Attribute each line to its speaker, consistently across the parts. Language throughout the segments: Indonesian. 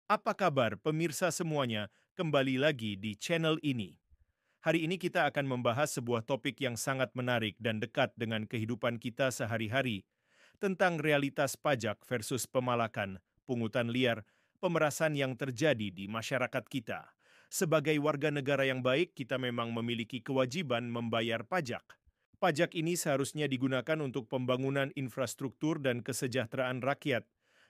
Speaker 1: Apa kabar pemirsa semuanya? Kembali lagi di channel ini. Hari ini kita akan membahas sebuah topik yang sangat menarik dan dekat dengan kehidupan kita sehari-hari, tentang realitas pajak versus pemalakan, pungutan liar, pemerasan yang terjadi di masyarakat kita. Sebagai warga negara yang baik, kita memang memiliki kewajiban membayar pajak. Pajak ini seharusnya digunakan untuk pembangunan infrastruktur dan kesejahteraan rakyat.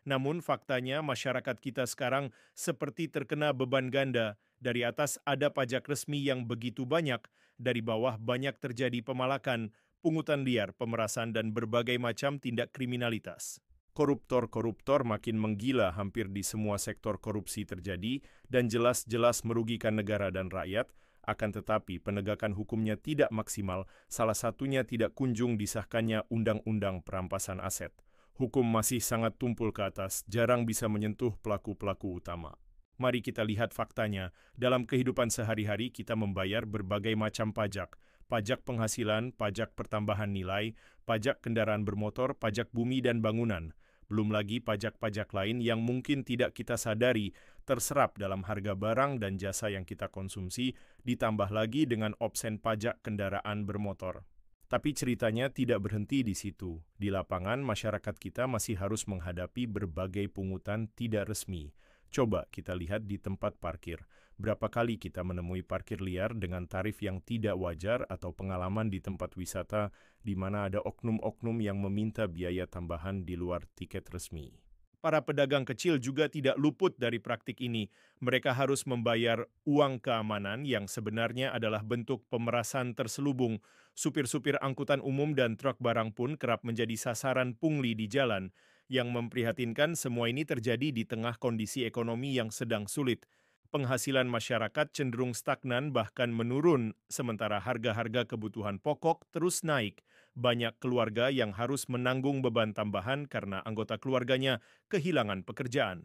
Speaker 1: Namun faktanya masyarakat kita sekarang seperti terkena beban ganda. Dari atas ada pajak resmi yang begitu banyak, dari bawah banyak terjadi pemalakan, pungutan liar, pemerasan, dan berbagai macam tindak kriminalitas. Koruptor-koruptor makin menggila hampir di semua sektor korupsi terjadi dan jelas-jelas merugikan negara dan rakyat, akan tetapi penegakan hukumnya tidak maksimal, salah satunya tidak kunjung disahkannya Undang-Undang Perampasan Aset. Hukum masih sangat tumpul ke atas, jarang bisa menyentuh pelaku-pelaku utama. Mari kita lihat faktanya, dalam kehidupan sehari-hari kita membayar berbagai macam pajak. Pajak penghasilan, pajak pertambahan nilai, pajak kendaraan bermotor, pajak bumi dan bangunan. Belum lagi pajak-pajak lain yang mungkin tidak kita sadari terserap dalam harga barang dan jasa yang kita konsumsi, ditambah lagi dengan obsen pajak kendaraan bermotor. Tapi ceritanya tidak berhenti di situ. Di lapangan, masyarakat kita masih harus menghadapi berbagai pungutan tidak resmi. Coba kita lihat di tempat parkir. Berapa kali kita menemui parkir liar dengan tarif yang tidak wajar atau pengalaman di tempat wisata di mana ada oknum-oknum yang meminta biaya tambahan di luar tiket resmi. Para pedagang kecil juga tidak luput dari praktik ini. Mereka harus membayar uang keamanan yang sebenarnya adalah bentuk pemerasan terselubung. Supir-supir angkutan umum dan truk barang pun kerap menjadi sasaran pungli di jalan. Yang memprihatinkan, semua ini terjadi di tengah kondisi ekonomi yang sedang sulit. Penghasilan masyarakat cenderung stagnan bahkan menurun, sementara harga-harga kebutuhan pokok terus naik. Banyak keluarga yang harus menanggung beban tambahan karena anggota keluarganya kehilangan pekerjaan.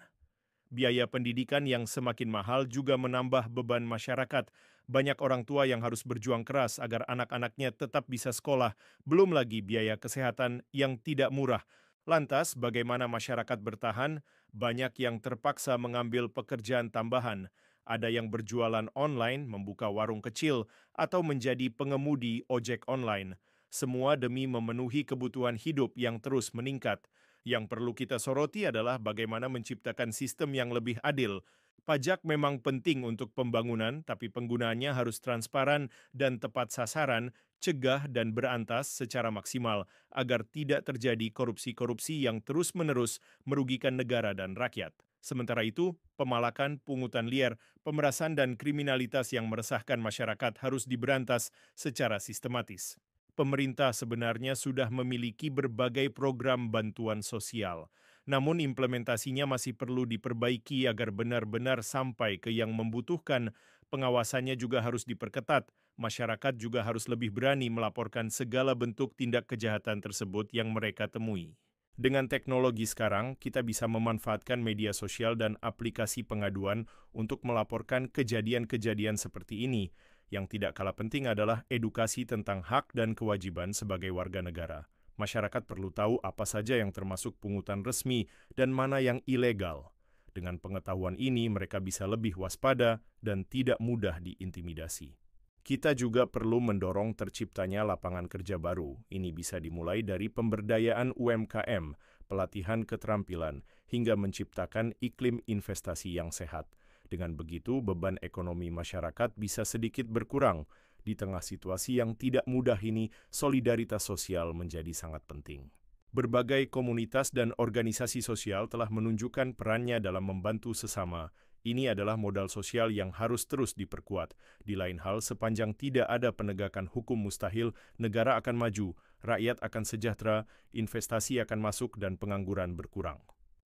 Speaker 1: Biaya pendidikan yang semakin mahal juga menambah beban masyarakat. Banyak orang tua yang harus berjuang keras agar anak-anaknya tetap bisa sekolah, belum lagi biaya kesehatan yang tidak murah. Lantas, bagaimana masyarakat bertahan? Banyak yang terpaksa mengambil pekerjaan tambahan. Ada yang berjualan online, membuka warung kecil, atau menjadi pengemudi ojek online. Semua demi memenuhi kebutuhan hidup yang terus meningkat. Yang perlu kita soroti adalah bagaimana menciptakan sistem yang lebih adil. Pajak memang penting untuk pembangunan, tapi penggunaannya harus transparan dan tepat sasaran, cegah dan berantas secara maksimal, agar tidak terjadi korupsi-korupsi yang terus-menerus merugikan negara dan rakyat. Sementara itu, pemalakan, pungutan liar, pemerasan dan kriminalitas yang meresahkan masyarakat harus diberantas secara sistematis. Pemerintah sebenarnya sudah memiliki berbagai program bantuan sosial. Namun implementasinya masih perlu diperbaiki agar benar-benar sampai ke yang membutuhkan. Pengawasannya juga harus diperketat. Masyarakat juga harus lebih berani melaporkan segala bentuk tindak kejahatan tersebut yang mereka temui. Dengan teknologi sekarang, kita bisa memanfaatkan media sosial dan aplikasi pengaduan untuk melaporkan kejadian-kejadian seperti ini. Yang tidak kalah penting adalah edukasi tentang hak dan kewajiban sebagai warga negara. Masyarakat perlu tahu apa saja yang termasuk pungutan resmi dan mana yang ilegal. Dengan pengetahuan ini, mereka bisa lebih waspada dan tidak mudah diintimidasi. Kita juga perlu mendorong terciptanya lapangan kerja baru. Ini bisa dimulai dari pemberdayaan UMKM, pelatihan keterampilan, hingga menciptakan iklim investasi yang sehat. Dengan begitu, beban ekonomi masyarakat bisa sedikit berkurang. Di tengah situasi yang tidak mudah ini, solidaritas sosial menjadi sangat penting. Berbagai komunitas dan organisasi sosial telah menunjukkan perannya dalam membantu sesama. Ini adalah modal sosial yang harus terus diperkuat. Di lain hal, sepanjang tidak ada penegakan hukum mustahil, negara akan maju, rakyat akan sejahtera, investasi akan masuk, dan pengangguran berkurang.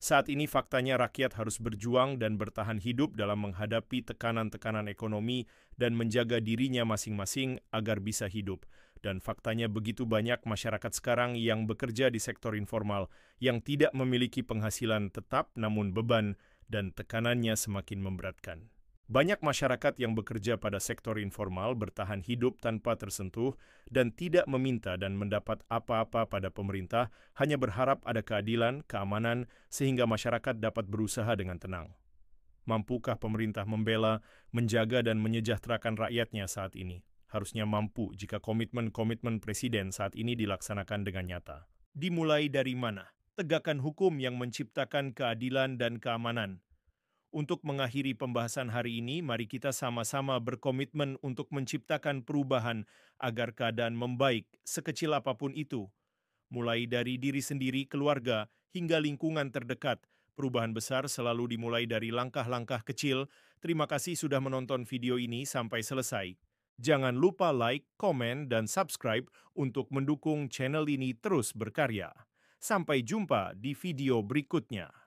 Speaker 1: Saat ini faktanya rakyat harus berjuang dan bertahan hidup dalam menghadapi tekanan-tekanan ekonomi dan menjaga dirinya masing-masing agar bisa hidup. Dan faktanya begitu banyak masyarakat sekarang yang bekerja di sektor informal, yang tidak memiliki penghasilan tetap namun beban dan tekanannya semakin memberatkan. Banyak masyarakat yang bekerja pada sektor informal bertahan hidup tanpa tersentuh dan tidak meminta dan mendapat apa-apa pada pemerintah, hanya berharap ada keadilan, keamanan, sehingga masyarakat dapat berusaha dengan tenang. Mampukah pemerintah membela, menjaga dan menyejahterakan rakyatnya saat ini? Harusnya mampu jika komitmen-komitmen presiden saat ini dilaksanakan dengan nyata. Dimulai dari mana? Tegakkan hukum yang menciptakan keadilan dan keamanan. Untuk mengakhiri pembahasan hari ini, mari kita sama-sama berkomitmen untuk menciptakan perubahan agar keadaan membaik sekecil apapun itu. Mulai dari diri sendiri, keluarga, hingga lingkungan terdekat. Perubahan besar selalu dimulai dari langkah-langkah kecil. Terima kasih sudah menonton video ini sampai selesai. Jangan lupa like, komen, dan subscribe untuk mendukung channel ini terus berkarya. Sampai jumpa di video berikutnya.